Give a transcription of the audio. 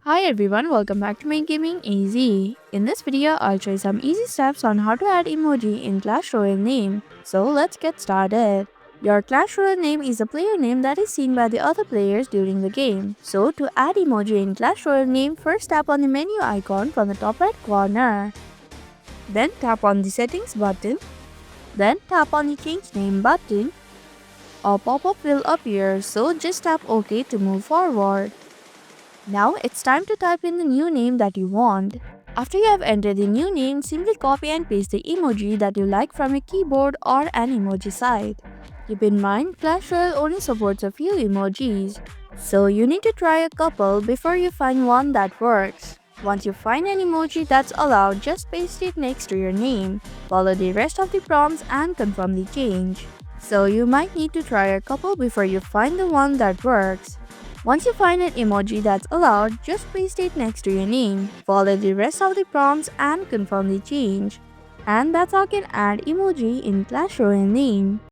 Hi everyone, welcome back to my Gaming Easy. In this video, I'll show you some easy steps on how to add emoji in Clash Royale name. So let's get started. Your Clash Royale name is a player name that is seen by the other players during the game. So to add emoji in Clash Royale name, first tap on the menu icon from the top right corner. Then tap on the settings button. Then tap on the change name button. A pop-up will appear, so just tap OK to move forward. Now it's time to type in the new name that you want. After you have entered the new name, simply copy and paste the emoji that you like from a keyboard or an emoji site. Keep in mind, Clash Royale only supports a few emojis, so you need to try a couple before you find one that works. Once you find an emoji that's allowed, just paste it next to your name. Follow the rest of the prompts and confirm the change. So you might need to try a couple before you find the one that works. Once you find an emoji that's allowed, just paste it next to your name. Follow the rest of the prompts and confirm the change. And that's how you can add emoji in Clash Royale name.